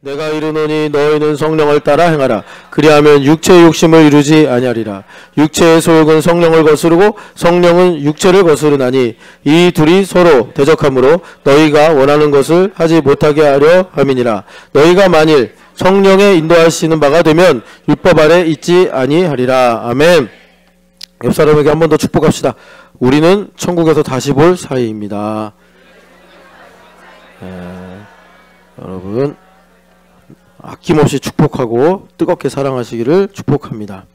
내가 이르노니 너희는 성령을 따라 행하라. 그리하면 육체의 욕심을 이루지 아니하리라. 육체의 소욕은 성령을 거스르고 성령은 육체를 거스르나니 이 둘이 서로 대적하므로 너희가 원하는 것을 하지 못하게 하려 함이니라. 너희가 만일 성령의 인도하시는 바가 되면 율법 아래 있지 아니하리라. 아멘. 옆 사람에게 한 번 더 축복합시다. 우리는 천국에서 다시 볼 사이입니다. 여러분 아낌없이 축복하고 뜨겁게 사랑하시기를 축복합니다.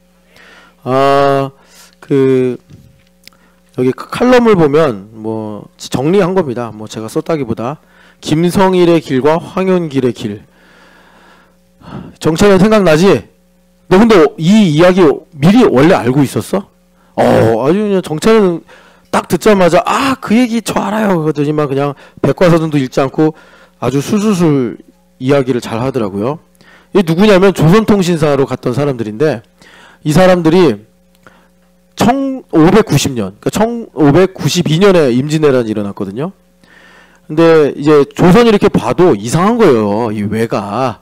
여기 칼럼을 보면 뭐 정리한 겁니다. 뭐 제가 썼다기보다 김성일의 길과 황윤길의 길. 정찬현 생각나지? 너 근데 이 이야기 미리 원래 알고 있었어? 아주 그냥 정찬현 딱 듣자마자 그 얘기 저 알아요 그러더니만 그냥 백과사전도 읽지 않고 아주 술술술 이야기를 잘 하더라고요. 이 누구냐면 조선통신사로 갔던 사람들인데 이 사람들이 1590년, 그러니까 1592년에 임진왜란이 일어났거든요. 근데 이제 조선이 이렇게 봐도 이상한 거예요. 이 외가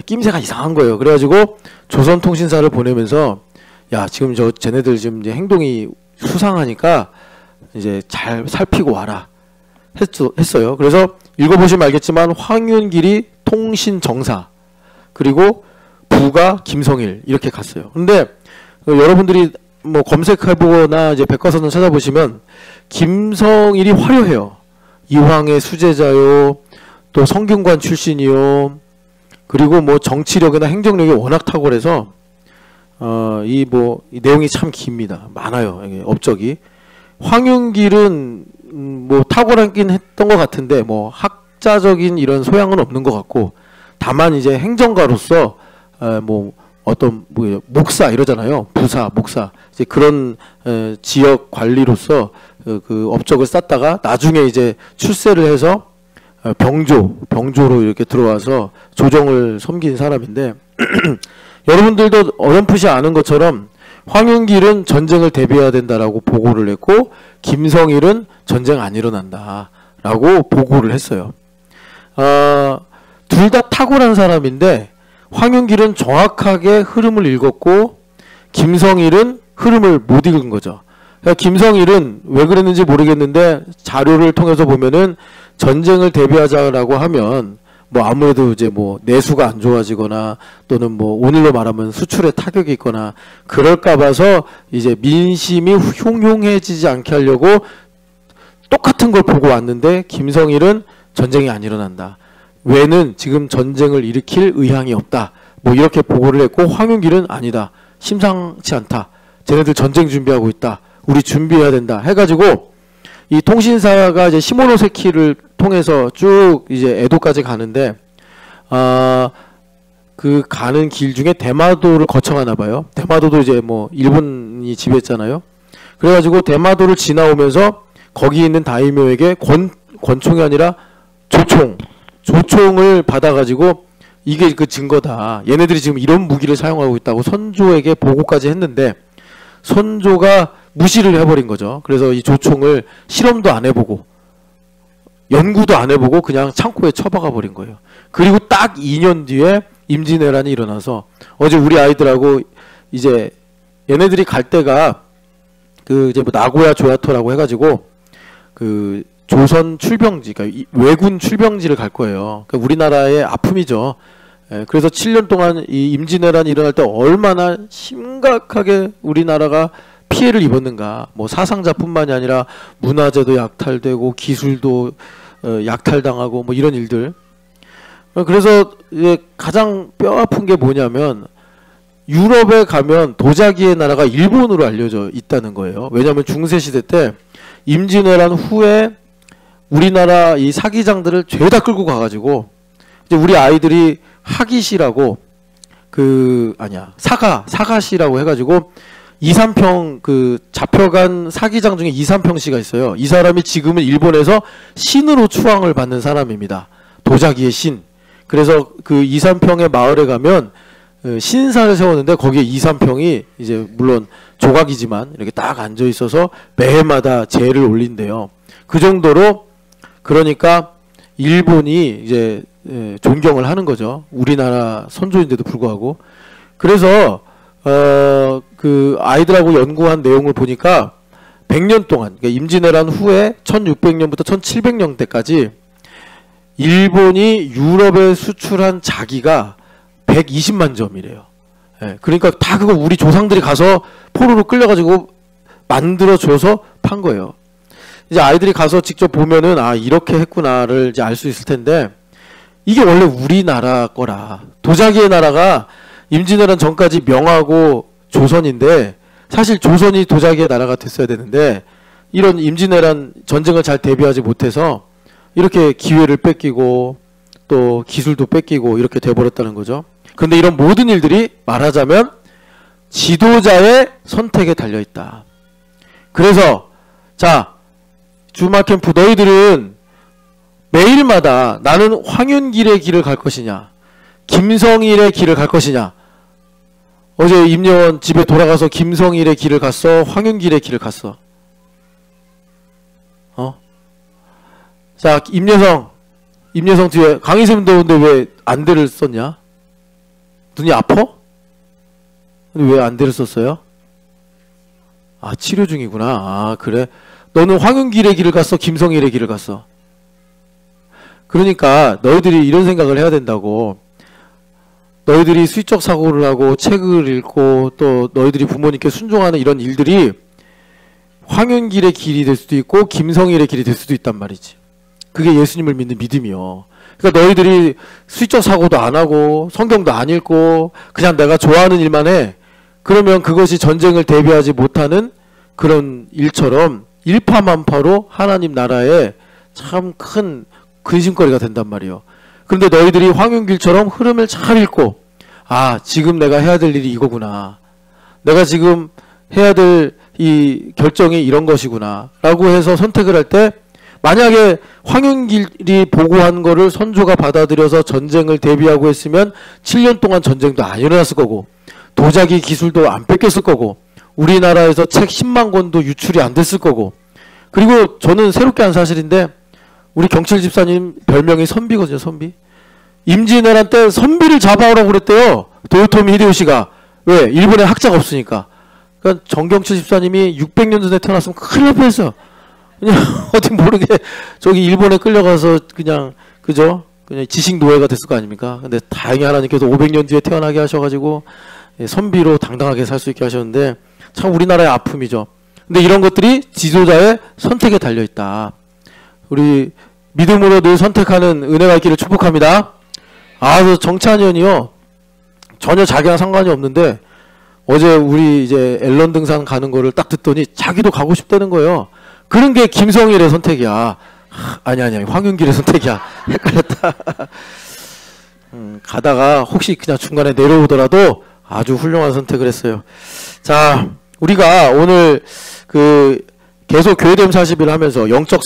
낌새가 이상한 거예요. 그래가지고 조선통신사를 보내면서 야 지금 쟤네들 지금 이제 행동이 수상하니까 이제 잘 살피고 와라 했어요. 그래서 읽어보시면 알겠지만 황윤길이 통신정사 그리고 부가 김성일 이렇게 갔어요. 근데 여러분들이 뭐 검색해보거나 이제 백과사전 찾아보시면 김성일이 화려해요. 이황의 수제자요, 또 성균관 출신이요, 그리고 뭐 정치력이나 행정력이 워낙 탁월해서 이 내용이 참 깁니다. 많아요. 업적이. 황윤길은 뭐 탁월하긴 했던 것 같은데 뭐 학자적인 이런 소양은 없는 것 같고 다만 이제 행정가로서 뭐 어떤 목사 이러잖아요. 부사, 목사 이제 그런 지역 관리로서 그 업적을 쌓다가 나중에 이제 출세를 해서 병조로 이렇게 들어와서 조정을 섬긴 사람인데 여러분들도 어렴풋이 아는 것처럼 황윤길은 전쟁을 대비해야 된다라고 보고를 했고 김성일은 전쟁 안 일어난다라고 보고를 했어요. 둘 다 탁월한 사람인데 황윤길은 정확하게 흐름을 읽었고 김성일은 흐름을 못 읽은 거죠. 그러니까 김성일은 왜 그랬는지 모르겠는데 자료를 통해서 보면은 전쟁을 대비하자라고 하면 뭐 아무래도 이제 뭐 내수가 안 좋아지거나 또는 뭐 오늘로 말하면 수출에 타격이 있거나 그럴까 봐서 이제 민심이 흉흉해지지 않게 하려고 똑같은 걸 보고 왔는데 김성일은 전쟁이 안 일어난다. 왜는 지금 전쟁을 일으킬 의향이 없다. 뭐 이렇게 보고를 했고 황윤길은 아니다. 심상치 않다. 쟤네들 전쟁 준비하고 있다. 우리 준비해야 된다. 해가지고 이 통신사가 이제 시모노세키를 통해서 쭉 이제 에도까지 가는데 그 가는 길 중에 대마도를 거쳐가나 봐요. 대마도도 이제 뭐 일본이 지배했잖아요. 그래가지고 대마도를 지나오면서 거기 있는 다이묘에게 권총이 아니라 조총을 받아가지고 이게 그 증거다. 얘네들이 지금 이런 무기를 사용하고 있다고 선조에게 보고까지 했는데 선조가 무시를 해버린 거죠. 그래서 이 조총을 실험도 안 해보고 연구도 안 해보고 그냥 창고에 처박아 버린 거예요. 그리고 딱 2년 뒤에 임진왜란이 일어나서 어제 우리 아이들하고 이제 얘네들이 갈 때가 그 이제 뭐 나고야 조야토라고 해가지고 그 조선 출병지, 그러니까 왜군 출병지를 갈 거예요. 그러니까 우리나라의 아픔이죠. 그래서 7년 동안 이 임진왜란이 일어날 때 얼마나 심각하게 우리나라가 피해를 입었는가. 뭐 사상자뿐만이 아니라 문화재도 약탈되고 기술도 약탈당하고 뭐 이런 일들. 그래서 가장 뼈아픈 게 뭐냐면 유럽에 가면 도자기의 나라가 일본으로 알려져 있다는 거예요. 왜냐하면 중세시대 때 임진왜란 후에 우리나라 이 사기장들을 죄다 끌고 가가지고 이제 우리 아이들이 하기시라고 사가시라고 해가지고 2, 3평 그 잡혀간 사기장 중에 2, 3평씨가 있어요. 이 사람이 지금은 일본에서 신으로 추앙을 받는 사람입니다. 도자기의 신. 그래서 그 2, 3평의 마을에 가면 신사를 세웠는데 거기에 2, 3평이 이제 물론 조각이지만 이렇게 딱 앉아 있어서 매해마다 제를 올린대요. 그 정도로 그러니까 일본이 이제 존경을 하는 거죠. 우리나라 선조인데도 불구하고. 그래서 그 아이들하고 연구한 내용을 보니까 100년 동안, 그러니까 임진왜란 후에 1600년부터 1700년 때까지 일본이 유럽에 수출한 자기가 120만 점이래요. 그러니까 다 그거 우리 조상들이 가서 포로로 끌려가지고 만들어줘서 판 거예요. 이제 아이들이 가서 직접 보면은 아 이렇게 했구나를 이제 알 수 있을 텐데, 이게 원래 우리나라 거라. 도자기의 나라가 임진왜란 전까지 명하고 조선인데, 사실 조선이 도자기의 나라가 됐어야 되는데 이런 임진왜란 전쟁을 잘 대비하지 못해서 이렇게 기회를 뺏기고 또 기술도 뺏기고 이렇게 돼버렸다는 거죠. 그런데 이런 모든 일들이 말하자면 지도자의 선택에 달려있다. 그래서 자, 주말 캠프 너희들은 매일마다 나는 황윤길의 길을 갈 것이냐, 김성일의 길을 갈 것이냐. 어제 임여원 집에 돌아가서 김성일의 길을 갔어, 황윤길의 길을 갔어? 자, 임여성 뒤에 강희샘 더운데 왜 안대를 썼냐? 눈이 아파? 근데 왜 안대를 썼어요? 아, 치료 중이구나. 아, 그래? 너는 황윤길의 길을 갔어, 김성일의 길을 갔어? 그러니까 너희들이 이런 생각을 해야 된다고. 너희들이 수의적 사고를 하고 책을 읽고 또 너희들이 부모님께 순종하는 이런 일들이 황윤길의 길이 될 수도 있고 김성일의 길이 될 수도 있단 말이지. 그게 예수님을 믿는 믿음이요. 그러니까 너희들이 수의적 사고도 안 하고 성경도 안 읽고 그냥 내가 좋아하는 일만 해. 그러면 그것이 전쟁을 대비하지 못하는 그런 일처럼 일파만파로 하나님 나라에 참 큰 근심거리가 된단 말이에요. 그런데 너희들이 황윤길처럼 흐름을 잘 읽고, 아, 지금 내가 해야 될 일이 이거구나, 내가 지금 해야 될 이 결정이 이런 것이구나 라고 해서 선택을 할 때, 만약에 황윤길이 보고한 거를 선조가 받아들여서 전쟁을 대비하고 했으면 7년 동안 전쟁도 안 일어났을 거고, 도자기 기술도 안 뺏겼을 거고, 우리나라에서 책 10만 권도 유출이 안 됐을 거고. 그리고 저는 새롭게 한 사실인데, 우리 경철 집사님 별명이 선비거든요. 선비. 임진왜란 때 선비를 잡아오라고 그랬대요, 도요토미 히데요시가. 왜? 일본에 학자가 없으니까. 그러니까 정경철 집사님이 600년 전에 태어났으면 큰일 날 뻔했어. 그냥 어디 모르게 저기 일본에 끌려가서 그냥, 그죠? 그냥 지식 노예가 됐을 거 아닙니까? 근데 다행히 하나님께서 500년 뒤에 태어나게 하셔가지고 선비로 당당하게 살 수 있게 하셨는데, 참 우리나라의 아픔이죠. 근데 이런 것들이 지도자의 선택에 달려있다. 우리 믿음으로 늘 선택하는 은혜가 있기를 축복합니다. 아, 정찬 의원이요, 전혀 자기랑 상관이 없는데 어제 우리 이제 앨런 등산 가는 거를 딱 듣더니 자기도 가고 싶다는 거예요. 그런 게 김성일의 선택이야. 아니 황윤길의 선택이야. 헷갈렸다. 가다가 혹시 그냥 중간에 내려오더라도 아주 훌륭한 선택을 했어요. 자, 우리가 오늘 계속 교회됨 40일 하면서 영적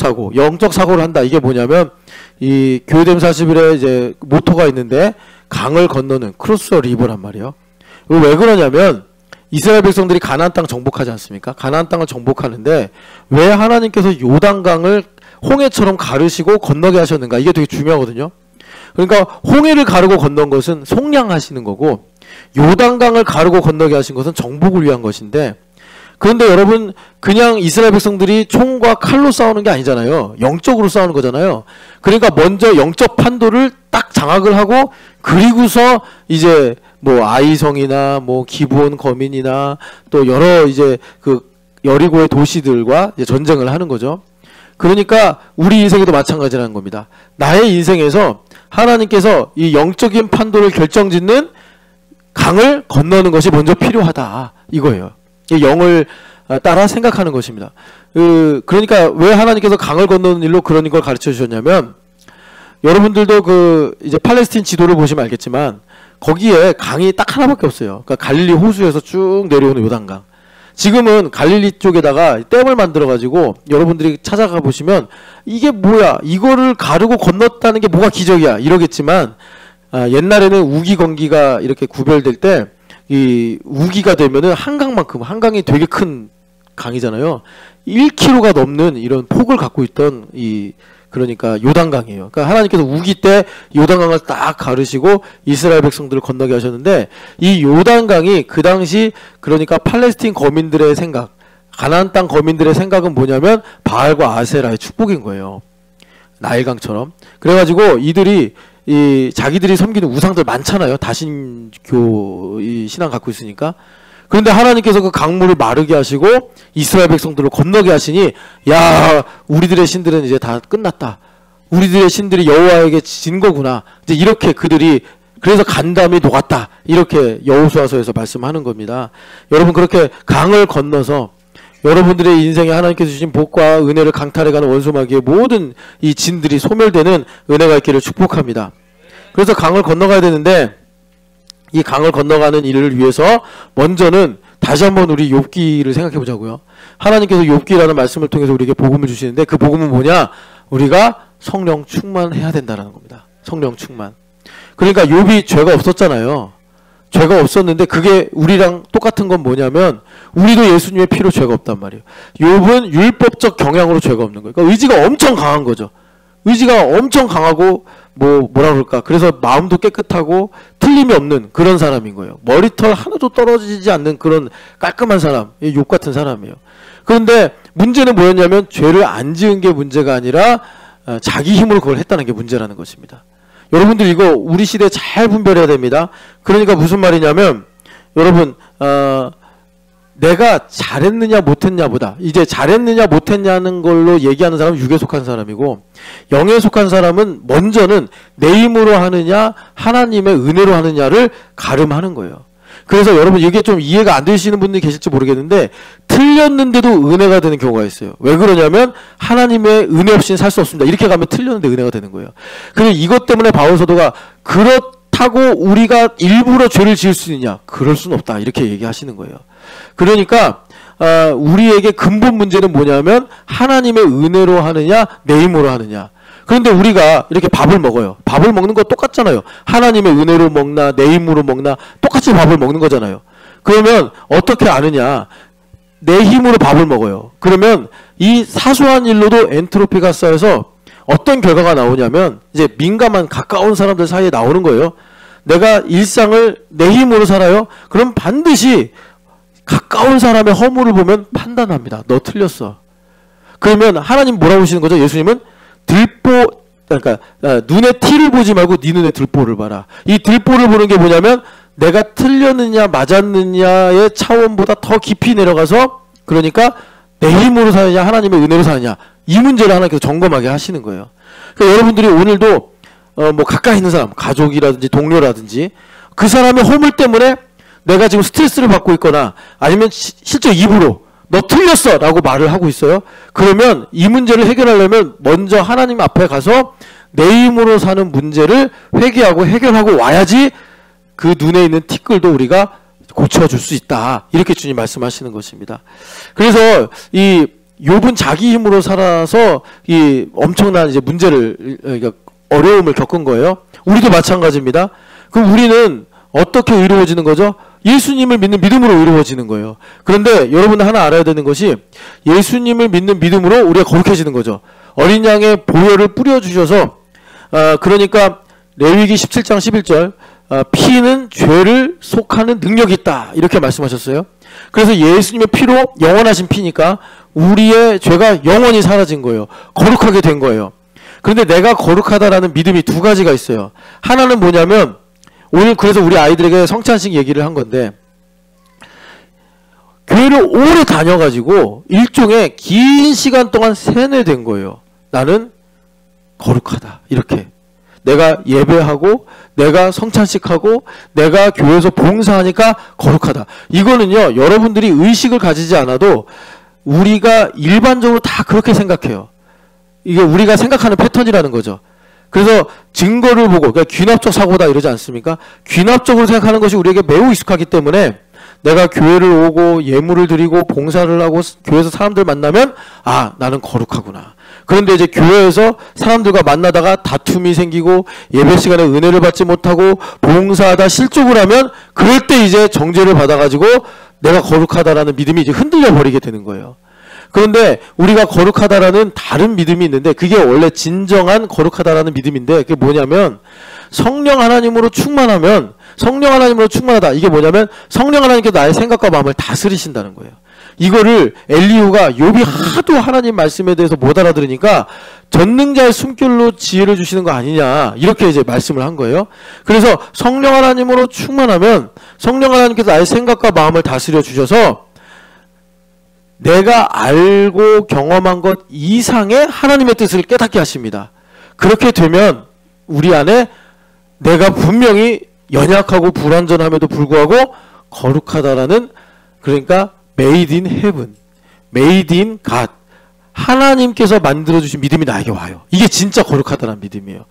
사고를 한다. 이게 뭐냐면, 이 교회됨 40일에 이제 모토가 있는데, 강을 건너는 크로스 리버란 말이에요. 왜 그러냐면, 이스라엘 백성들이 가나안 땅 정복하지 않습니까? 가나안 땅을 정복하는데 왜 하나님께서 요단강을 홍해처럼 가르시고 건너게 하셨는가? 이게 되게 중요하거든요. 그러니까 홍해를 가르고 건넌 것은 속량하시는 거고, 요단강을 가르고 건너게 하신 것은 정복을 위한 것인데, 그런데 여러분, 그냥 이스라엘 백성들이 총과 칼로 싸우는 게 아니잖아요. 영적으로 싸우는 거잖아요. 그러니까 먼저 영적 판도를 딱 장악을 하고, 그리고서 이제 뭐 아이성이나 뭐 기브온 거민이나 또 여러 이제 그 여리고의 도시들과 이제 전쟁을 하는 거죠. 그러니까 우리 인생에도 마찬가지라는 겁니다. 나의 인생에서 하나님께서 이 영적인 판도를 결정짓는 강을 건너는 것이 먼저 필요하다, 이거예요. 영을 따라 생각하는 것입니다. 그러니까 왜 하나님께서 강을 건너는 일로 그런 걸 가르쳐 주셨냐면, 여러분들도 이제 팔레스틴 지도를 보시면 알겠지만 거기에 강이 딱 하나밖에 없어요. 그러니까 갈릴리 호수에서 쭉 내려오는 요단강. 지금은 갈릴리 쪽에다가 댐을 만들어 가지고 여러분들이 찾아가 보시면 이게 뭐야, 이거를 가르고 건넜다는 게 뭐가 기적이야 이러겠지만, 옛날에는 우기 건기가 이렇게 구별될 때 이 우기가 되면은 한강만큼, 한강이 되게 큰 강이잖아요. 1km가 넘는 이런 폭을 갖고 있던 그러니까 요단강이에요. 그러니까 하나님께서 우기 때 요단강을 딱 가르시고 이스라엘 백성들을 건너게 하셨는데, 이 요단강이 그 당시 그러니까 팔레스틴 거민들의 생각, 가나안 땅 거민들의 생각은 뭐냐면 바알과 아세라의 축복인 거예요. 나일강처럼. 그래가지고 이들이 자기들이 섬기는 우상들 많잖아요. 다신교 신앙 갖고 있으니까. 그런데 하나님께서 그 강물을 마르게 하시고 이스라엘 백성들을 건너게 하시니, 야, 우리들의 신들은 이제 다 끝났다. 우리들의 신들이 여호와에게 진 거구나. 이제 이렇게 그들이 그래서 간담이 녹았다. 이렇게 여호수아서에서 말씀하는 겁니다. 여러분, 그렇게 강을 건너서 여러분들의 인생에 하나님께서 주신 복과 은혜를 강탈해가는 원수마귀의 모든 이 진들이 소멸되는 은혜가 있기를 축복합니다. 그래서 강을 건너가야 되는데, 이 강을 건너가는 일을 위해서 먼저는 다시 한번 우리 욥기를 생각해 보자고요. 하나님께서 욥기라는 말씀을 통해서 우리에게 복음을 주시는데, 그 복음은 뭐냐? 우리가 성령 충만해야 된다는 겁니다. 성령 충만. 그러니까 욥이 죄가 없었잖아요. 죄가 없었는데 그게 우리랑 똑같은 건 뭐냐면, 우리도 예수님의 피로 죄가 없단 말이에요. 욥은 율법적 경향으로 죄가 없는 거예요. 그러니까 의지가 엄청 강한 거죠. 의지가 엄청 강하고 뭐라 그럴까, 그래서 마음도 깨끗하고 틀림이 없는 그런 사람인 거예요. 머리털 하나도 떨어지지 않는 그런 깔끔한 사람, 욥 같은 사람이에요. 그런데 문제는 뭐였냐면, 죄를 안 지은 게 문제가 아니라 자기 힘으로 그걸 했다는 게 문제라는 것입니다. 여러분들 이거 우리 시대에 잘 분별해야 됩니다. 그러니까 무슨 말이냐면, 여러분 내가 잘했느냐 못했냐보다, 이제 잘했느냐 못했냐는 걸로 얘기하는 사람은 육에 속한 사람이고, 영에 속한 사람은 먼저는 내 힘으로 하느냐 하나님의 은혜로 하느냐를 가름하는 거예요. 그래서 여러분, 이게 좀 이해가 안 되시는 분들이 계실지 모르겠는데, 틀렸는데도 은혜가 되는 경우가 있어요. 왜 그러냐면 하나님의 은혜 없이는 살 수 없습니다. 이렇게 가면 틀렸는데 은혜가 되는 거예요. 그리고 이것 때문에 바울 사도가 그렇다고 우리가 일부러 죄를 지을 수 있느냐, 그럴 수는 없다, 이렇게 얘기하시는 거예요. 그러니까 우리에게 근본 문제는 뭐냐면, 하나님의 은혜로 하느냐 내 힘으로 하느냐. 그런데 우리가 이렇게 밥을 먹어요. 밥을 먹는 거 똑같잖아요. 하나님의 은혜로 먹나 내 힘으로 먹나 똑같이 밥을 먹는 거잖아요. 그러면 어떻게 아느냐, 내 힘으로 밥을 먹어요. 그러면 이 사소한 일로도 엔트로피가 쌓여서 어떤 결과가 나오냐면, 이제 민감한 가까운 사람들 사이에 나오는 거예요. 내가 일상을 내 힘으로 살아요. 그럼 반드시 가까운 사람의 허물을 보면 판단합니다. 너 틀렸어. 그러면 하나님 뭐라고 하시는 거죠? 예수님은 그러니까 눈에 티를 보지 말고 네 눈에 들보를 봐라. 이 들보를 보는 게 뭐냐면, 내가 틀렸느냐 맞았느냐의 차원보다 더 깊이 내려가서, 그러니까 내 힘으로 사느냐 하나님의 은혜로 사느냐, 이 문제를 하나님께서 점검하게 하시는 거예요. 그러니까 여러분들이 오늘도 뭐 가까이 있는 사람, 가족이라든지 동료라든지, 그 사람의 허물 때문에 내가 지금 스트레스를 받고 있거나, 아니면 실제 입으로 너 틀렸어 라고 말을 하고 있어요. 그러면 이 문제를 해결하려면 먼저 하나님 앞에 가서 내 힘으로 사는 문제를 회개하고 해결하고 와야지 그 눈에 있는 티끌도 우리가 고쳐줄 수 있다, 이렇게 주님 말씀하시는 것입니다. 그래서 이 욥은 자기 힘으로 살아서 이 엄청난 이제 문제를, 그러니까 어려움을 겪은 거예요. 우리도 마찬가지입니다. 그럼 우리는 어떻게 의로워지는 거죠? 예수님을 믿는 믿음으로 의로워지는 거예요. 그런데 여러분 하나 알아야 되는 것이, 예수님을 믿는 믿음으로 우리가 거룩해지는 거죠. 어린 양의 보혈을 뿌려주셔서, 그러니까 레위기 17장 11절, 피는 죄를 속하는 능력이 있다, 이렇게 말씀하셨어요. 그래서 예수님의 피로, 영원하신 피니까 우리의 죄가 영원히 사라진 거예요. 거룩하게 된 거예요. 그런데 내가 거룩하다라는 믿음이 두 가지가 있어요. 하나는 뭐냐면, 오늘 그래서 우리 아이들에게 성찬식 얘기를 한 건데, 교회를 오래 다녀가지고 일종의 긴 시간 동안 세뇌된 거예요. 나는 거룩하다, 이렇게. 내가 예배하고 내가 성찬식하고 내가 교회에서 봉사하니까 거룩하다. 이거는요, 여러분들이 의식을 가지지 않아도 우리가 일반적으로 다 그렇게 생각해요. 이게 우리가 생각하는 패턴이라는 거죠. 그래서 증거를 보고, 그러니까 귀납적 사고다 이러지 않습니까? 귀납적으로 생각하는 것이 우리에게 매우 익숙하기 때문에, 내가 교회를 오고 예물을 드리고 봉사를 하고 교회에서 사람들 만나면, 아, 나는 거룩하구나. 그런데 이제 교회에서 사람들과 만나다가 다툼이 생기고 예배 시간에 은혜를 받지 못하고 봉사하다 실족을 하면, 그럴 때 이제 정죄를 받아가지고 내가 거룩하다라는 믿음이 이제 흔들려 버리게 되는 거예요. 그런데 우리가 거룩하다라는 다른 믿음이 있는데 그게 원래 진정한 거룩하다라는 믿음인데 그게 뭐냐면 성령 하나님으로 충만하면 성령 하나님으로 충만하다. 이게 뭐냐면 성령 하나님께서 나의 생각과 마음을 다스리신다는 거예요. 이거를 엘리후가 욥이 하도 하나님 말씀에 대해서 못 알아들으니까 전능자의 숨결로 지혜를 주시는 거 아니냐 이렇게 이제 말씀을 한 거예요. 그래서 성령 하나님으로 충만하면 성령 하나님께서 나의 생각과 마음을 다스려 주셔서 내가 알고 경험한 것 이상의 하나님의 뜻을 깨닫게 하십니다. 그렇게 되면 우리 안에 내가 분명히 연약하고 불완전함에도 불구하고 거룩하다라는, 그러니까 made in heaven, made in God, 하나님께서 만들어주신 믿음이 나에게 와요. 이게 진짜 거룩하다는 믿음이에요.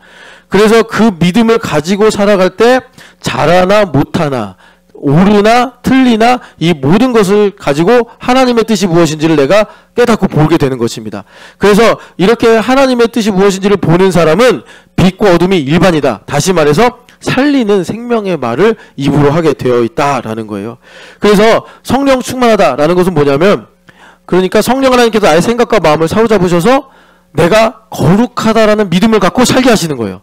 그래서 그 믿음을 가지고 살아갈 때 잘하나 못하나 옳으나 틀리나 이 모든 것을 가지고 하나님의 뜻이 무엇인지를 내가 깨닫고 보게 되는 것입니다. 그래서 이렇게 하나님의 뜻이 무엇인지를 보는 사람은 빛과 어둠이 일반이다. 다시 말해서 살리는 생명의 말을 입으로 하게 되어 있다라는 거예요. 그래서 성령 충만하다라는 것은 뭐냐면, 그러니까 성령 하나님께서 나의 생각과 마음을 사로잡으셔서 내가 거룩하다라는 믿음을 갖고 살게 하시는 거예요.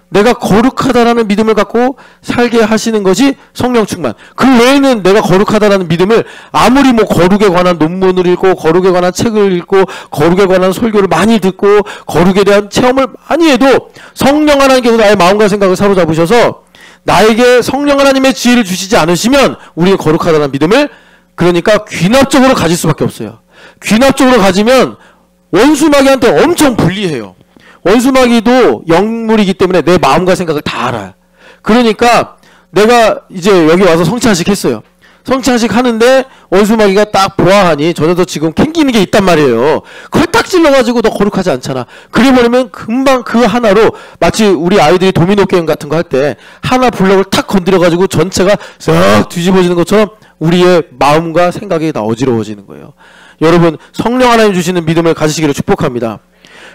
내가 거룩하다라는 믿음을 갖고 살게 하시는 것이 성령 충만. 그 외에는 내가 거룩하다라는 믿음을 아무리 뭐 거룩에 관한 논문을 읽고 거룩에 관한 책을 읽고 거룩에 관한 설교를 많이 듣고 거룩에 대한 체험을 많이 해도 성령 하나님께서 나의 마음과 생각을 사로잡으셔서 나에게 성령 하나님의 지혜를 주시지 않으시면 우리가 거룩하다는 믿음을, 그러니까 귀납적으로 가질 수밖에 없어요. 귀납적으로 가지면 원수마귀한테 엄청 불리해요. 원수마귀도 영물이기 때문에 내 마음과 생각을 다 알아요. 그러니까 내가 이제 여기 와서 성찬식 했어요. 성찬식 하는데 원수마귀가 딱 보아하니 전에도 지금 캥기는 게 있단 말이에요. 그걸 딱 찔러가지고 너 거룩하지 않잖아. 그래버리면 금방 그 하나로, 마치 우리 아이들이 도미노 게임 같은 거 할 때 하나 블럭을 탁 건드려가지고 전체가 싹 뒤집어지는 것처럼 우리의 마음과 생각이 다 어지러워지는 거예요. 여러분, 성령 하나님 주시는 믿음을 가지시기를 축복합니다.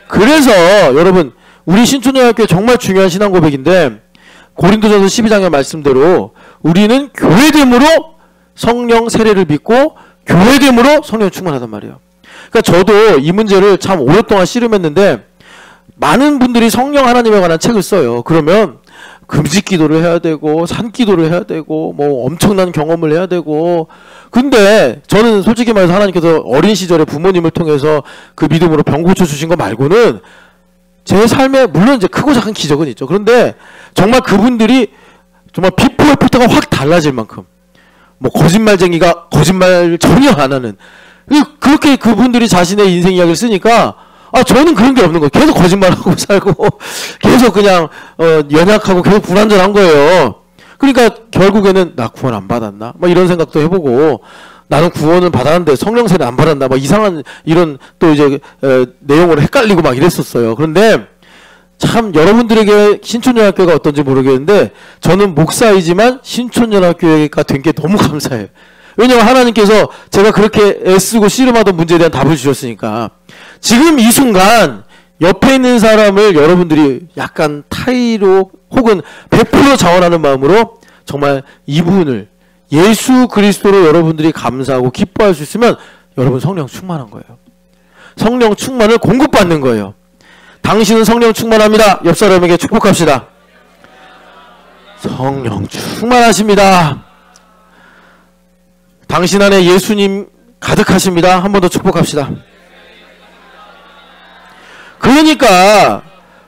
그래서 여러분, 우리 신촌여학교에 정말 중요한 신앙 고백인데, 고린도전서 12장의 말씀대로 우리는 교회됨으로 성령 세례를 믿고 교회됨으로 성령 충만하단 말이에요. 그러니까 저도 이 문제를 참 오랫동안 씨름했는데, 많은 분들이 성령 하나님에 관한 책을 써요. 그러면 금식 기도를 해야 되고 산 기도를 해야 되고 뭐 엄청난 경험을 해야 되고, 근데 저는 솔직히 말해서 하나님께서 어린 시절에 부모님을 통해서 그 믿음으로 병 고쳐주신 거 말고는 제 삶에 물론 이제 크고 작은 기적은 있죠. 그런데 정말 그분들이 정말 비포 애프터가 확 달라질 만큼, 뭐 거짓말쟁이가 거짓말 전혀 안 하는, 그렇게 그분들이 자신의 인생 이야기를 쓰니까 저는 그런 게 없는 거예요. 계속 거짓말하고 살고 계속 그냥 연약하고 계속 불완전한 거예요. 그러니까 결국에는 나 구원 안 받았나? 막 이런 생각도 해보고, 나는 구원은 받았는데 성령 세례 안 받았나? 막 이상한 이런 또 이제 내용으로 헷갈리고 막 이랬었어요. 그런데 참 여러분들에게 신촌연합교회가 어떤지 모르겠는데 저는 목사이지만 신촌연합교회가 된 게 너무 감사해요. 왜냐면 하나님께서 제가 그렇게 애쓰고 씨름하던 문제에 대한 답을 주셨으니까. 지금 이 순간 옆에 있는 사람을 여러분들이 약간 타의로 혹은 100% 자원하는 마음으로 정말 이분을 예수 그리스도로 여러분들이 감사하고 기뻐할 수 있으면 여러분 성령 충만한 거예요. 성령 충만을 공급받는 거예요. 당신은 성령 충만합니다. 옆 사람에게 축복합시다. 성령 충만하십니다. 당신 안에 예수님 가득하십니다. 한 번 더 축복합시다. 그러니까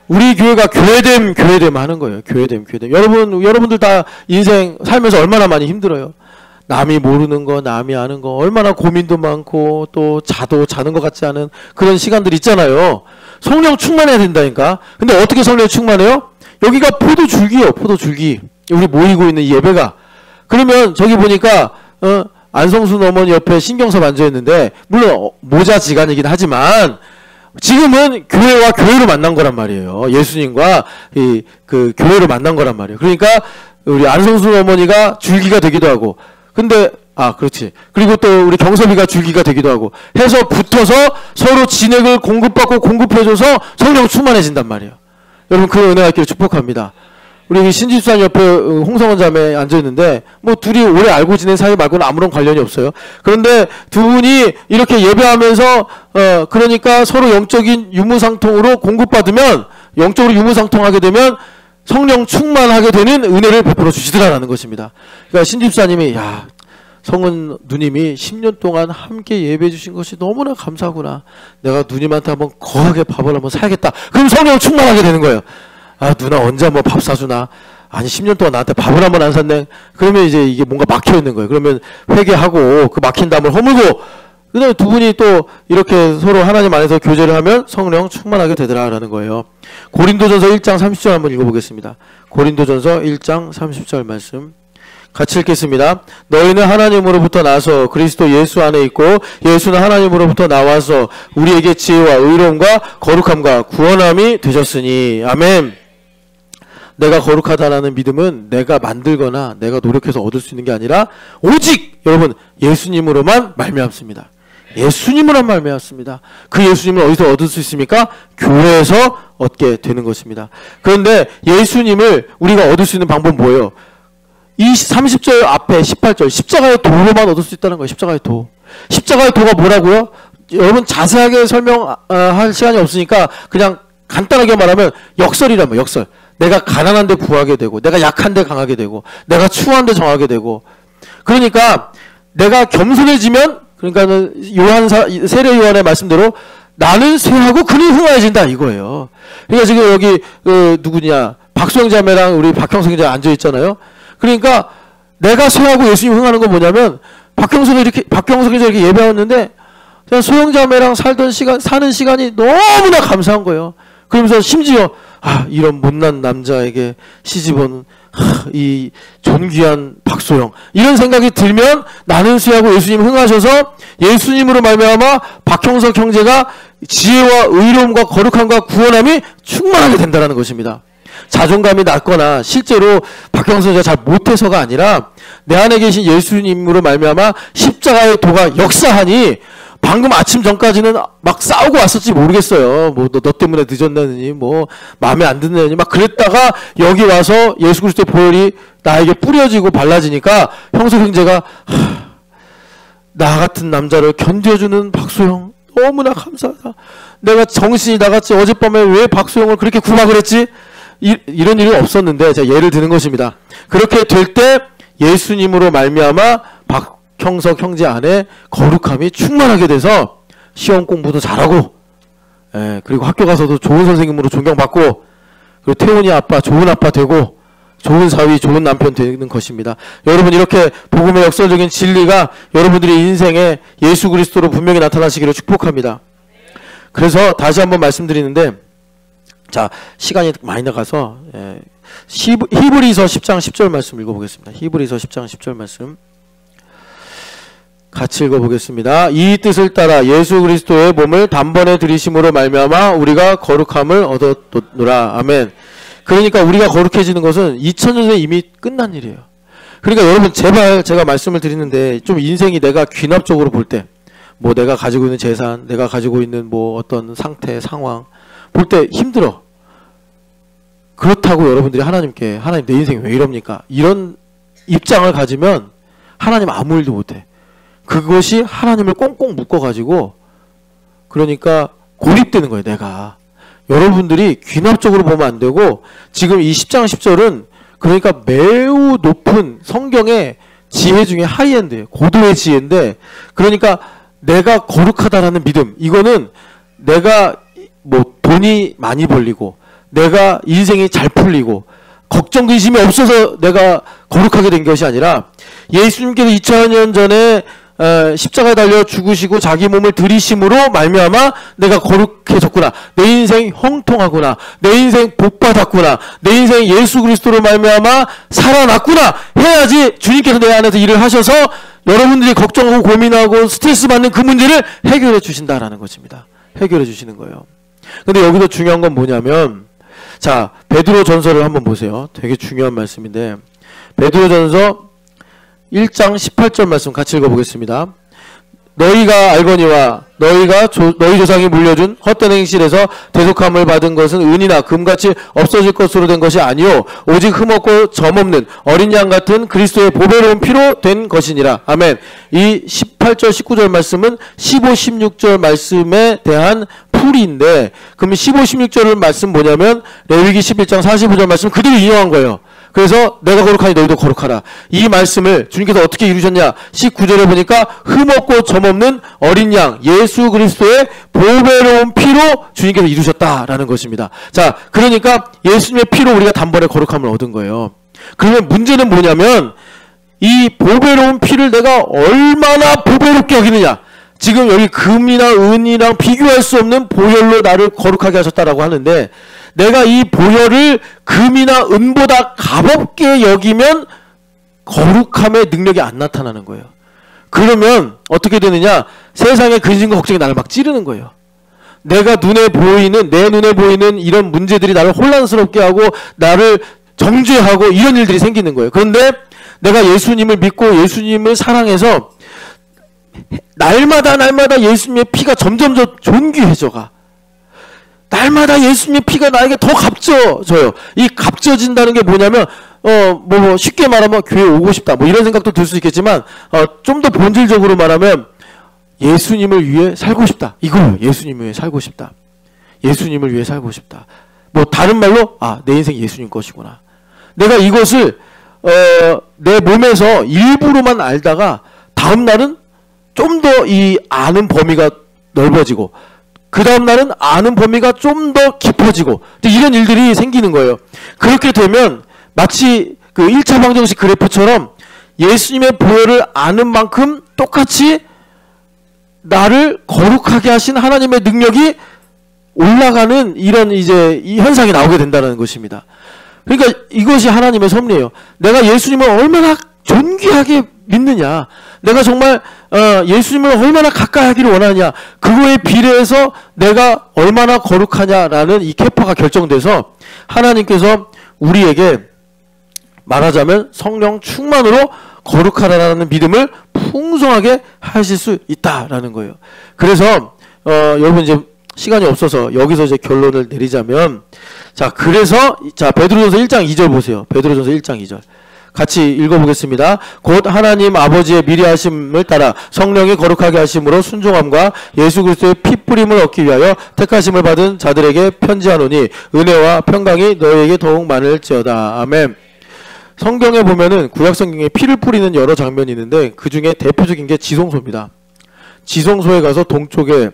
우리 교회가 교회됨 하는 거예요. 교회됨. 여러분들 다 인생 살면서 얼마나 많이 힘들어요. 남이 모르는 거, 남이 아는 거, 얼마나 고민도 많고 또 자는 것 같지 않은 그런 시간들이 있잖아요. 성령 충만해야 된다니까. 근데 어떻게 성령 충만해요? 여기가 포도줄기예요. 포도줄기. 우리 모이고 있는 이 예배가. 그러면 저기 보니까 안성순 어머니 옆에 신경섭 앉아있는데, 물론 모자지간이긴 하지만 지금은 교회와 교회로 만난 거란 말이에요. 예수님과 그 교회로 만난 거란 말이에요. 그러니까 우리 안성순 어머니가 줄기가 되기도 하고, 근데 그렇지. 그리고 또 우리 경섭이가 줄기가 되기도 하고 해서 붙어서 서로 진액을 공급받고 공급해줘서 성령 충만해진단 말이에요. 여러분, 그 은혜가 있기를 축복합니다. 우리 신집사님 옆에 홍성원 자매 앉아있는데 뭐 둘이 오래 알고 지낸 사이 말고는 아무런 관련이 없어요. 그런데 두 분이 이렇게 예배하면서 그러니까 서로 영적인 유무상통으로 공급받으면, 영적으로 유무상통하게 되면 성령 충만하게 되는 은혜를 베풀어 주시더라라는 것입니다. 그러니까 신집사님이 야, 성은 누님이 10년 동안 함께 예배해 주신 것이 너무나 감사하구나. 내가 누님한테 한번 거하게 밥을 한번 사야겠다. 그럼 성령 충만하게 되는 거예요. 아, 누나 언제 한번 밥 사주나? 아니 10년 동안 나한테 밥을 한번 안 샀네. 그러면 이제 이게 뭔가 막혀 있는 거예요. 그러면 회개하고 그 막힌 담을 허물고, 그다음에 두 분이 또 이렇게 서로 하나님 안에서 교제를 하면 성령 충만하게 되더라라는 거예요. 고린도전서 1장 30절 한번 읽어보겠습니다. 고린도전서 1장 30절 말씀 같이 읽겠습니다. 너희는 하나님으로부터 나서 그리스도 예수 안에 있고 예수는 하나님으로부터 나와서 우리에게 지혜와 의로움과 거룩함과 구원함이 되셨으니. 아멘. 내가 거룩하다라는 믿음은 내가 만들거나 내가 노력해서 얻을 수 있는 게 아니라 오직 여러분 예수님으로만 말미암습니다. 예수님으로만 말미암습니다. 그 예수님을 어디서 얻을 수 있습니까? 교회에서 얻게 되는 것입니다. 그런데 예수님을 우리가 얻을 수 있는 방법은 뭐예요? 이 30절 앞에 18절 십자가의 도로만 얻을 수 있다는 거예요. 십자가의 도. 십자가의 도가 뭐라고요? 여러분 자세하게 설명할 시간이 없으니까 그냥 간단하게 말하면 역설이라면 역설. 내가 가난한데 구하게 되고, 내가 약한데 강하게 되고, 내가 추한데 정하게 되고. 그러니까 내가 겸손해지면, 그러니까는 세례 요한의 말씀대로 나는 쇠하고 그는 흥하여진다 이거예요. 그러니까 지금 여기 누구냐 박수영 자매랑 우리 박형석 자 앉아 있잖아요. 그러니까 내가 쇠하고 예수님 흥하는 건 뭐냐면 박형석이 이렇게 예배했는데 그냥 소영 자매랑 사는 시간이 너무나 감사한 거예요. 그러면서 심지어 이런 못난 남자에게 시집온 이 존귀한 박소영, 이런 생각이 들면 나는 쇠하고 예수님 흥하셔서 예수님으로 말미암아 박형석 형제가 지혜와 의로움과 거룩함과 구원함이 충만하게 된다는 것입니다. 자존감이 낮거나 실제로 박형석 형제가 잘 못해서가 아니라 내 안에 계신 예수님으로 말미암아 십자가의 도가 역사하니, 방금 아침 전까지는 막 싸우고 왔을지 모르겠어요. 뭐 너 때문에 늦었느니 뭐 마음에 안 드느니 막 그랬다가 여기 와서 예수 그리스도의 보혈이 나에게 뿌려지고 발라지니까 형석 형제가 나 같은 남자를 견뎌주는 박소영 너무나 감사하다. 내가 정신이 나갔지. 어젯밤에 왜 박소영을 그렇게 구박을 했지? 이런 일은 없었는데 제가 예를 드는 것입니다. 그렇게 될 때 예수님으로 말미암아 박형석 형제 안에 거룩함이 충만하게 돼서 시험 공부도 잘하고, 그리고 학교 가서도 좋은 선생님으로 존경받고, 그리고 태훈이 아빠 좋은 아빠 되고 좋은 사위 좋은 남편 되는 것입니다. 여러분, 이렇게 복음의 역설적인 진리가 여러분들의 인생에 예수 그리스도로 분명히 나타나시기를 축복합니다. 그래서 다시 한번 말씀드리는데, 자, 시간이 많이 나가서 히브리서 10장 10절 말씀 읽어보겠습니다. 히브리서 10장 10절 말씀 같이 읽어보겠습니다. 이 뜻을 따라 예수 그리스도의 몸을 단번에 들이심으로 말미암아 우리가 거룩함을 얻었노라. 아멘. 그러니까 우리가 거룩해지는 것은 2000년 전에 이미 끝난 일이에요. 그러니까 여러분, 제발 제가 말씀을 드리는데 좀 인생이 내가 귀납적으로 볼 때, 뭐 내가 가지고 있는 재산, 내가 가지고 있는 뭐 어떤 상태, 상황 볼 때 힘들어. 그렇다고 여러분들이 하나님께 하나님 내 인생이 왜 이럽니까? 이런 입장을 가지면 하나님 아무 일도 못해. 그것이 하나님을 꽁꽁 묶어가지고 그러니까 고립되는 거예요. 내가. 여러분들이 귀납적으로 보면 안 되고, 지금 이 10장 10절은 그러니까 매우 높은 성경의 지혜 중에 하이엔드예요. 고도의 지혜인데, 그러니까 내가 거룩하다라는 믿음, 이거는 내가 뭐 돈이 많이 벌리고 내가 인생이 잘 풀리고 걱정 근심이 없어서 내가 거룩하게 된 것이 아니라, 예수님께서 2000년 전에 십자가에 달려 죽으시고 자기 몸을 들이심으로 말미암아 내가 거룩해졌구나, 내 인생 형통하구나, 내 인생 복받았구나, 내 인생 예수 그리스도로 말미암아 살아났구나 해야지 주님께서 내 안에서 일을 하셔서 여러분들이 걱정하고 고민하고 스트레스 받는 그 문제를 해결해 주신다라는 것입니다. 해결해 주시는 거예요. 근데 여기서 중요한 건 뭐냐면, 자, 베드로 전서를 한번 보세요. 되게 중요한 말씀인데, 베드로 전서 1장 18절 말씀 같이 읽어보겠습니다. 너희가 알거니와 너희 조상이 물려준 헛된 행실에서 대속함을 받은 것은 은이나 금같이 없어질 것으로 된 것이 아니요 오직 흠없고 점없는 어린 양 같은 그리스도의 보배로운 피로 된 것이니라. 아멘. 이 18절 19절 말씀은 15, 16절 말씀에 대한 풀이인데, 그럼 15, 16절 말씀 뭐냐면 레위기 11장 45절 말씀 그대로 인용한 거예요. 그래서 내가 거룩하니 너희도 거룩하라. 이 말씀을 주님께서 어떻게 이루셨냐? 19절에 보니까 흠없고 점없는 어린 양 예수 그리스도의 보배로운 피로 주님께서 이루셨다라는 것입니다. 자, 그러니까 예수님의 피로 우리가 단번에 거룩함을 얻은 거예요. 그러면 문제는 뭐냐면 이 보배로운 피를 내가 얼마나 보배롭게 여기느냐. 지금 여기 금이나 은이랑 비교할 수 없는 보혈로 나를 거룩하게 하셨다라고 하는데, 내가 이 보혈을 금이나 은보다 값없게 여기면 거룩함의 능력이 안 나타나는 거예요. 그러면 어떻게 되느냐? 세상의 근심과 걱정이 나를 막 찌르는 거예요. 내 눈에 보이는 이런 문제들이 나를 혼란스럽게 하고 나를 정죄하고 이런 일들이 생기는 거예요. 그런데 내가 예수님을 믿고 예수님을 사랑해서 날마다 예수님의 피가 점점 더 존귀해져가. 날마다 예수님의 피가 나에게 더 값져져요. 이 값져진다는 게 뭐냐면 쉽게 말하면 교회 오고 싶다 뭐 이런 생각도 들 수 있겠지만 좀 더 본질적으로 말하면 예수님을 위해 살고 싶다 이거예요. 예수님을 위해 살고 싶다. 예수님을 위해 살고 싶다. 뭐 다른 말로 내 인생 예수님 것이구나. 내가 이것을 내 몸에서 일부로만 알다가 다음 날은 좀 더 이 아는 범위가 넓어지고 그 다음 날은 아는 범위가 좀 더 깊어지고 이런 일들이 생기는 거예요. 그렇게 되면 마치 그 1차 방정식 그래프처럼 예수님의 보혈을 아는 만큼 똑같이 나를 거룩하게 하신 하나님의 능력이 올라가는 이런 이제 이 현상이 나오게 된다는 것입니다. 그러니까 이것이 하나님의 섭리예요. 내가 예수님을 얼마나 존귀하게 믿느냐, 내가 정말 예수님을 얼마나 가까이 하기를 원하냐, 그거에 비례해서 내가 얼마나 거룩하냐라는 이 캐파가 결정돼서 하나님께서 우리에게 말하자면 성령 충만으로 거룩하라는 믿음을 풍성하게 하실 수 있다라는 거예요. 그래서 여러분 이제 시간이 없어서 여기서 이제 결론을 내리자면, 자, 그래서 베드로전서 1장 2절 보세요. 베드로전서 1장 2절 같이 읽어보겠습니다. 곧 하나님 아버지의 미리 하심을 따라 성령이 거룩하게 하심으로 순종함과 예수 그리스도의 피 뿌림을 얻기 위하여 택하심을 받은 자들에게 편지하노니 은혜와 평강이 너희에게 더욱 많을지어다. 아멘. 성경에 보면은 구약성경에 피를 뿌리는 여러 장면이 있는데 그 중에 대표적인 게 지성소입니다. 지성소에 가서 동쪽에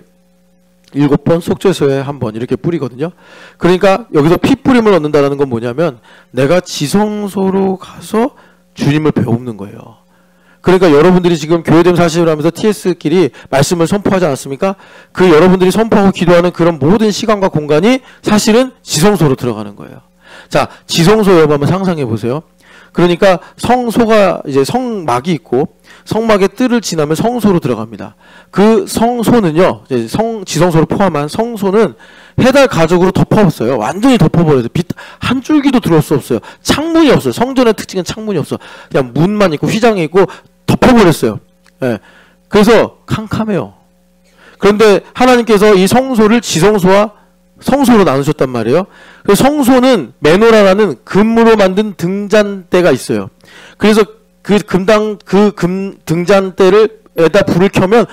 7번, 속죄소에 1번 이렇게 뿌리거든요. 그러니까 여기서 피 뿌림을 얻는다는 건 뭐냐면 내가 지성소로 가서 주님을 배우는 거예요. 그러니까 여러분들이 지금 교회됨 사실을 하면서 TS끼리 말씀을 선포하지 않았습니까? 그 여러분들이 선포하고 기도하는 그런 모든 시간과 공간이 사실은 지성소로 들어가는 거예요. 자, 지성소 여러분 한번 상상해 보세요. 그러니까 성소가 이제 성막이 있고 성막의 뜰을 지나면 성소로 들어갑니다. 그 성소는요, 이제 지성소를 포함한 성소는 해달 가죽으로 덮어버렸어요. 완전히 덮어버려서 빛 한 줄기도 들어올 수 없어요. 창문이 없어요. 성전의 특징은 창문이 없어. 그냥 문만 있고 휘장이 있고 덮어버렸어요. 예. 그래서 캄캄해요. 그런데 하나님께서 이 성소를 지성소와 성소로 나누셨단 말이에요. 그래서 성소는 메노라라는 금으로 만든 등잔대가 있어요. 그래서 그 등잔대에다 불을 켜면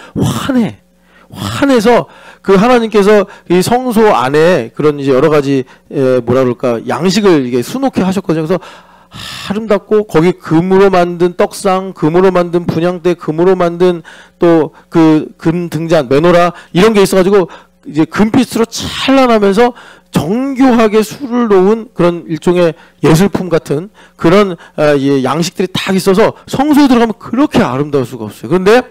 환해서 그 하나님께서 이 성소 안에 그런 이제 여러 가지 뭐라 그럴까 양식을 이게 수놓게 하셨거든요. 그래서 아름답고 거기 금으로 만든 떡상, 금으로 만든 분향대, 금으로 만든 또 그 금 등잔, 메노라 이런 게 있어가지고 이제 금빛으로 찬란하면서 정교하게 술을 놓은 그런 일종의 예술품 같은 그런 양식들이 딱 있어서 성소에 들어가면 그렇게 아름다울 수가 없어요. 그런데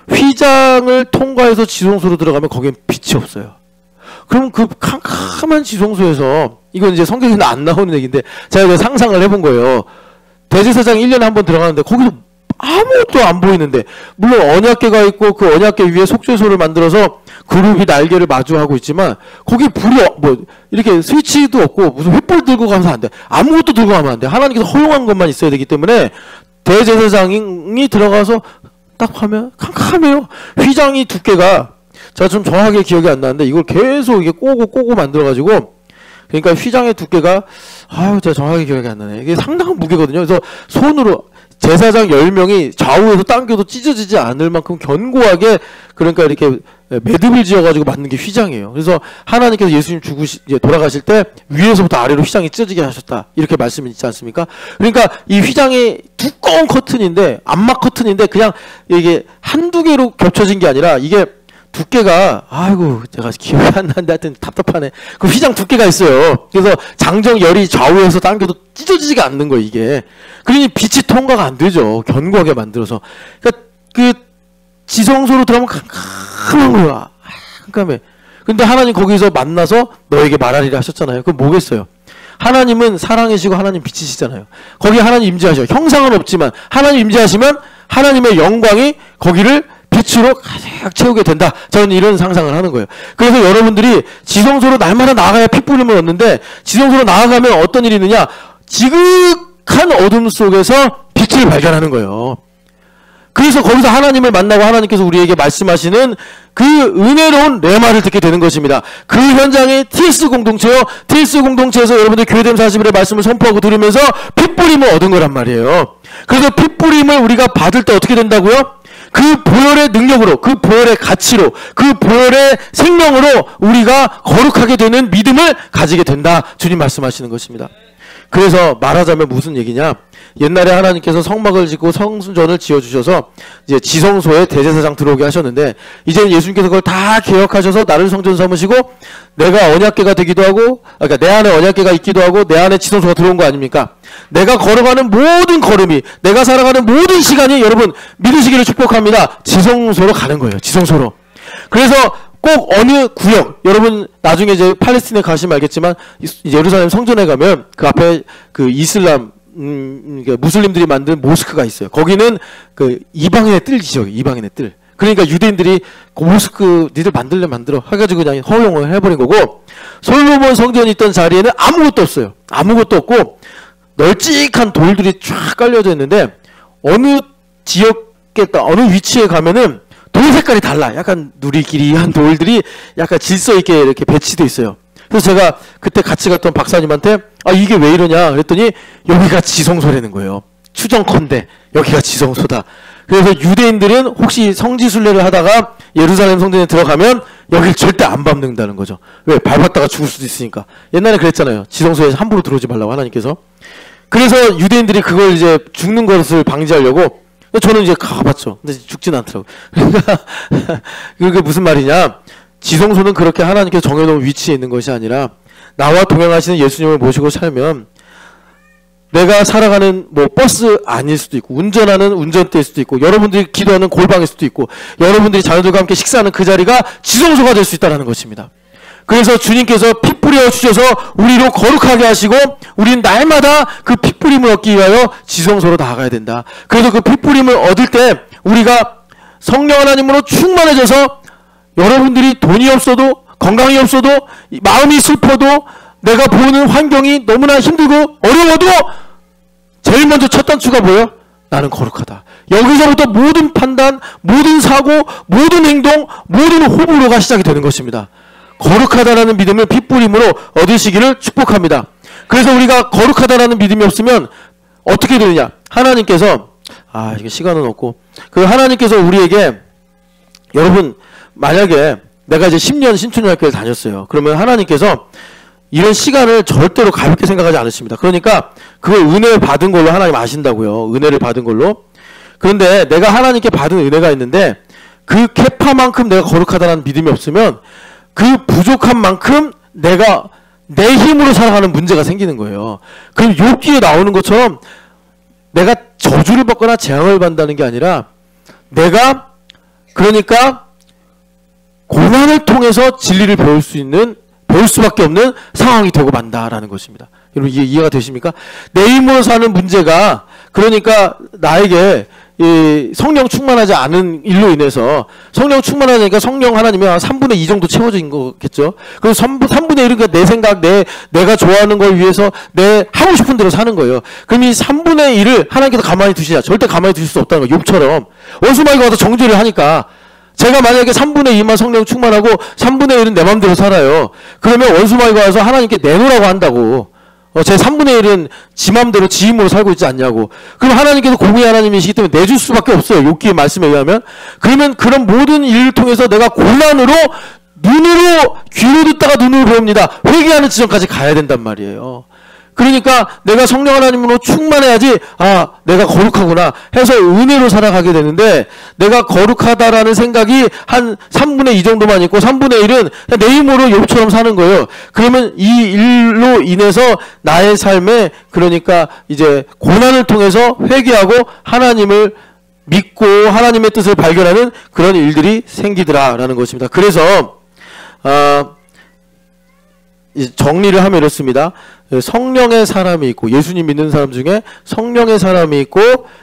휘장을 통과해서 지성소로 들어가면 거기엔 빛이 없어요. 그럼 그 캄캄한 지성소에서, 이건 이제 성경에는 안 나오는 얘기인데 제가 상상을 해본 거예요. 대제사장 1년에 한 번 들어가는데 거기서 아무것도 안 보이는데, 물론 언약궤가 있고 그 언약궤 위에 속죄소를 만들어서 그룹이 날개를 마주하고 있지만 거기 불이 이렇게 스위치도 없고 무슨 횃불 들고 가면서 안 돼. 아무것도 들고 가면 안 돼. 하나님께서 허용한 것만 있어야 되기 때문에 대제사장이 들어가서 딱 하면 캄캄해요. 휘장이 두께가 제가 좀 정확하게 기억이 안 나는데 이걸 계속 이게 꼬고 만들어가지고 그러니까 휘장의 두께가 제가 정확하게 기억이 안 나네. 이게 상당한 무게거든요. 그래서 손으로 제사장 10명이 좌우에서 당겨도 찢어지지 않을 만큼 견고하게 그러니까 이렇게 매듭을 지어가지고 만든 게 휘장이에요. 그래서 하나님께서 예수님 돌아가실 때 위에서부터 아래로 휘장이 찢어지게 하셨다. 이렇게 말씀이 있지 않습니까? 그러니까 이 휘장이 두꺼운 커튼인데 암막 커튼인데 그냥 이게 한두 개로 겹쳐진 게 아니라 이게 두께가 제가 기억이 안 나는데 하여튼 답답하네. 그 휘장 두께가 있어요. 그래서 장정열이 좌우에서 당겨도 찢어지지가 않는 거예요 이게. 그러니 빛이 통과가 안 되죠. 견고하게 만들어서. 그러니까 그 지성소로 들어가면 캄캄한 거야. 캄캄해. 근데 하나님 거기서 만나서 너에게 말하리라 하셨잖아요. 그럼 뭐겠어요? 하나님은 사랑이시고 하나님 빛이시잖아요. 거기 하나님 임재하셔. 형상은 없지만 하나님 임재하시면 하나님의 영광이 거기를 빛으로 가득 채우게 된다. 저는 이런 상상을 하는 거예요. 그래서 여러분들이 지성소로 날마다 나아가야 핏부림을 얻는데 지성소로 나아가면 어떤 일이 있느냐? 지극한 어둠 속에서 빛을 발견하는 거예요. 그래서 거기서 하나님을 만나고 하나님께서 우리에게 말씀하시는 그 은혜로운 레마를 듣게 되는 것입니다. 그 현장이 TS 공동체요. TS 공동체에서 여러분들 교회됨 40일의 말씀을 선포하고 들으면서 핏부림을 얻은 거란 말이에요. 그래서 핏부림을 우리가 받을 때 어떻게 된다고요? 그 보혈의 능력으로, 그 보혈의 가치로, 그 보혈의 생명으로 우리가 거룩하게 되는 믿음을 가지게 된다. 주님 말씀하시는 것입니다. 그래서 말하자면 무슨 얘기냐? 옛날에 하나님께서 성막을 짓고 성전을 지어주셔서 이제 지성소에 대제사장 들어오게 하셨는데 이제는 예수님께서 그걸 다 개혁하셔서 나를 성전 삼으시고 내가 언약궤가 되기도 하고 그러니까 내 안에 언약궤가 있기도 하고 내 안에 지성소가 들어온 거 아닙니까? 내가 걸어가는 모든 걸음이 내가 살아가는 모든 시간이 여러분 믿으시기를 축복합니다. 지성소로 가는 거예요. 지성소로. 그래서 꼭 어느 구역 여러분 나중에 이제 팔레스틴에 가시면 알겠지만 예루살렘 성전에 가면 그 앞에 그 이슬람 무슬림들이 만든 모스크가 있어요. 거기는 그 이방인의 뜰 지역이에요. 이방인의 뜰. 그러니까 유대인들이 그 모스크 니들 만들래 만들어 해가지고 그냥 허용을 해버린 거고 솔로몬 성전이 있던 자리에는 아무것도 없어요. 아무것도 없고 널찍한 돌들이 쫙 깔려져 있는데 어느 지역에 어느 위치에 가면은 돌 색깔이 달라. 약간 누리끼리한 돌들이 약간 질서 있게 이렇게 배치돼 있어요. 그래서 제가 그때 같이 갔던 박사님한테 이게 왜 이러냐 그랬더니 여기가 지성소라는 거예요. 추정컨대 여기가 지성소다. 그래서 유대인들은 혹시 성지순례를 하다가 예루살렘 성전에 들어가면 여길 절대 안 밟는다는 거죠. 왜? 밟았다가 죽을 수도 있으니까. 옛날에 그랬잖아요. 지성소에 함부로 들어오지 말라고 하나님께서. 그래서 유대인들이 그걸 이제 죽는 것을 방지하려고 저는 이제 가봤죠. 근데 죽진 않더라고요. 그러니까 그게 무슨 말이냐? 지성소는 그렇게 하나님께서 정해놓은 위치에 있는 것이 아니라 나와 동행하시는 예수님을 모시고 살면 내가 살아가는 뭐 버스 아닐 수도 있고 운전하는 운전대일 수도 있고 여러분들이 기도하는 골방일 수도 있고 여러분들이 자녀들과 함께 식사하는 그 자리가 지성소가 될 수 있다는 것입니다. 그래서 주님께서 피 뿌려 주셔서 우리로 거룩하게 하시고 우리는 날마다 그 피 뿌림을 얻기 위하여 지성소로 나아가야 된다. 그래서 그 피 뿌림을 얻을 때 우리가 성령 하나님으로 충만해져서 여러분들이 돈이 없어도 건강이 없어도 마음이 슬퍼도 내가 보는 환경이 너무나 힘들고 어려워도 제일 먼저 첫 단추가 뭐예요? 나는 거룩하다. 여기서부터 모든 판단, 모든 사고, 모든 행동, 모든 호불호가 시작이 되는 것입니다. 거룩하다라는 믿음을 핏부림으로 얻으시기를 축복합니다. 그래서 우리가 거룩하다라는 믿음이 없으면 어떻게 되느냐? 하나님께서 이게 시간은 없고 그 하나님께서 우리에게 여러분 만약에 내가 이제 10년 신촌중학교를 다녔어요. 그러면 하나님께서 이런 시간을 절대로 가볍게 생각하지 않으십니다. 그러니까 그걸 은혜 받은 걸로 하나님 아신다고요. 은혜를 받은 걸로. 그런데 내가 하나님께 받은 은혜가 있는데 그 캐파만큼 내가 거룩하다는 믿음이 없으면 그 부족한 만큼 내가 내 힘으로 살아가는 문제가 생기는 거예요. 그럼 욥기에 나오는 것처럼 내가 저주를 받거나 재앙을 받는다는 게 아니라 내가 그러니까 고난을 통해서 진리를 배울 수밖에 없는 상황이 되고 만다라는 것입니다. 여러분 이해가 되십니까? 내 힘으로 사는 문제가 그러니까 나에게 이 성령 충만하지 않은 일로 인해서 성령 충만하니까 성령 하나님이 한 3분의 2 정도 채워진 거겠죠. 그래서 3분의 1은 그러니까 내 생각, 내가 좋아하는 걸 위해서 내 하고 싶은 대로 사는 거예요. 그럼 이 3분의 1을 하나님께서 가만히 두시냐? 절대 가만히 두실 수 없다는 거예요. 욥처럼 원수마귀가 와서 정죄를 하니까 제가 만약에 3분의 2만 성령 충만하고 3분의 1은 내 맘대로 살아요. 그러면 원수마귀가 와서 하나님께 내놓으라고 한다고. 제 3분의 1은 지 맘대로 지 힘으로 살고 있지 않냐고. 그럼 하나님께서 공의 하나님이시기 때문에 내줄 수밖에 없어요. 욥기의 말씀에 의하면. 그러면 그런 모든 일을 통해서 내가 고난으로 눈으로 귀로 듣다가 눈으로 배웁니다. 회개하는 지점까지 가야 된단 말이에요. 그러니까 내가 성령 하나님으로 충만해야지 내가 거룩하구나 해서 은혜로 살아가게 되는데 내가 거룩하다라는 생각이 한 3분의 2 정도만 있고 3분의 1은 그냥 내 힘으로 욥처럼 사는 거예요. 그러면 이 일로 인해서 나의 삶에 그러니까 이제 고난을 통해서 회개하고 하나님을 믿고 하나님의 뜻을 발견하는 그런 일들이 생기더라라는 것입니다. 그래서 정리를 하면 이렇습니다. 성령의 사람이 있고 예수님 믿는 사람 중에 성령의 사람이 있고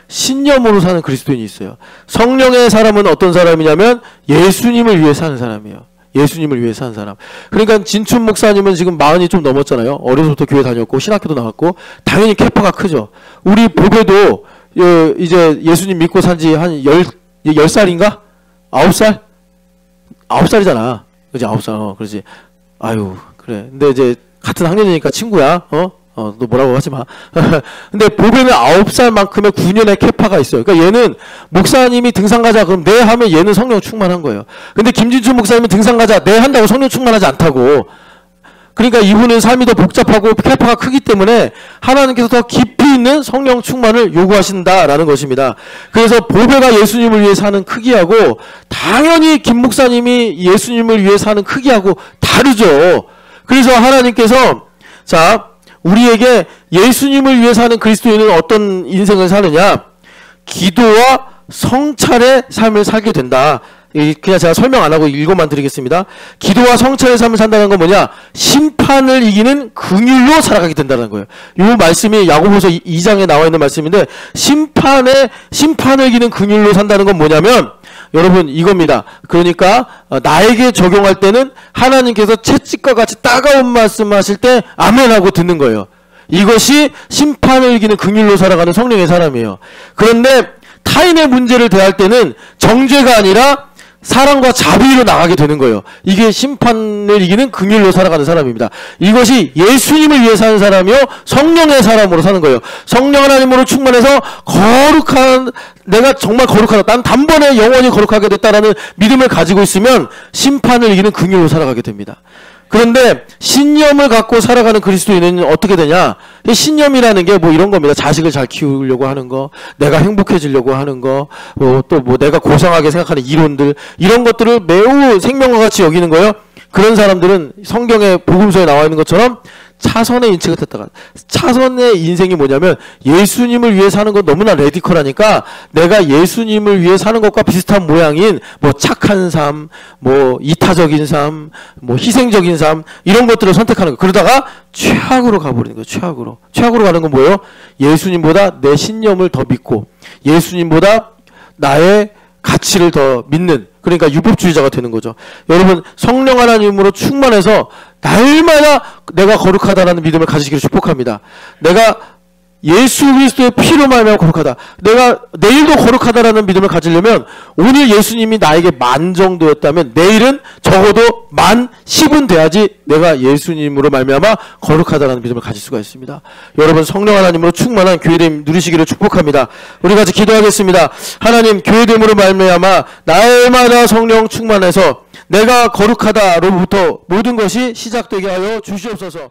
신념으로 사는 그리스도인이 있어요. 성령의 사람은 어떤 사람이냐면 예수님을 위해 사는 사람이에요. 예수님을 위해 사는 사람. 그러니까 진춘 목사님은 지금 40이 좀 넘었잖아요. 어려서부터 교회 다녔고 신학교도 나왔고 당연히 캐파가 크죠. 우리 보배도 이제 예수님 믿고 산지 한 10살인가? 9살? 9살이잖아. 그지? 9살. 그렇지. 아유 그래. 근데 이제 같은 학년이니까 친구야. 너 뭐라고 하지 마. 근데 보배는 9살만큼의 9년의 캐파가 있어요. 그러니까 얘는 목사님이 등산 가자 그럼 네 하면 얘는 성령 충만한 거예요. 근데 김진춘 목사님은 등산 가자 네 한다고 성령 충만하지 않다고. 그러니까 이분은 삶이 더 복잡하고 캐파가 크기 때문에 하나님께서 더 깊이 있는 성령 충만을 요구하신다라는 것입니다. 그래서 보배가 예수님을 위해 사는 크기하고 당연히 김 목사님이 예수님을 위해 사는 크기하고 다르죠. 그래서 하나님께서 우리에게 예수님을 위해 사는 그리스도인은 어떤 인생을 사느냐? 기도와 성찰의 삶을 살게 된다. 그냥 제가 설명 안 하고 읽어만 드리겠습니다. 기도와 성찰의 삶을 산다는 건 뭐냐? 심판을 이기는 긍휼로 살아가게 된다는 거예요. 이 말씀이 야고보서 2장에 나와 있는 말씀인데 심판을 이기는 긍휼로 산다는 건 뭐냐면 여러분 이겁니다. 그러니까 나에게 적용할 때는 하나님께서 채찍과 같이 따가운 말씀하실 때 아멘 하고 듣는 거예요. 이것이 심판을 이기는 긍휼로 살아가는 성령의 사람이에요. 그런데 타인의 문제를 대할 때는 정죄가 아니라 사랑과 자비로 나가게 되는 거예요. 이게 심판을 이기는 긍휼로 살아가는 사람입니다. 이것이 예수님을 위해 사는 사람이요 성령의 사람으로 사는 거예요. 성령 하나님으로 충만해서 거룩한 내가 정말 거룩하다. 난 단번에 영원히 거룩하게 됐다라는 믿음을 가지고 있으면 심판을 이기는 긍휼로 살아가게 됩니다. 그런데 신념을 갖고 살아가는 그리스도인은 어떻게 되냐? 신념이라는 게 뭐 이런 겁니다. 자식을 잘 키우려고 하는 거, 내가 행복해지려고 하는 거, 또 내가 고상하게 생각하는 이론들, 이런 것들을 매우 생명과 같이 여기는 거예요. 그런 사람들은 성경의 복음서에 나와 있는 것처럼 차선의 인치가 됐다가 차선의 인생이 뭐냐면 예수님을 위해 사는 건 너무나 레디컬하니까 내가 예수님을 위해 사는 것과 비슷한 모양인 뭐 착한 삶, 뭐 이타적인 삶, 뭐 희생적인 삶 이런 것들을 선택하는 거. 그러다가 최악으로 가버리는 거예요. 최악으로 가는 건 뭐예요? 예수님보다 내 신념을 더 믿고 예수님보다 나의 가치를 더 믿는, 그러니까 율법주의자가 되는 거죠. 여러분 성령 하나님으로 충만해서 날마다 내가 거룩하다라는 믿음을 가지기를 축복합니다. 내가 예수 그리스도의 피로 말미암아 거룩하다. 내가 내일도 거룩하다라는 믿음을 가지려면 오늘 예수님이 나에게 10,000 정도였다면 내일은 적어도 10,010은 돼야지 내가 예수님으로 말미암아 거룩하다라는 믿음을 가질 수가 있습니다. 여러분 성령 하나님으로 충만한 교회됨 누리시기를 축복합니다. 우리 같이 기도하겠습니다. 하나님 교회됨으로 말미암아 날마다 성령 충만해서 내가 거룩하다로부터 모든 것이 시작되게 하여 주시옵소서.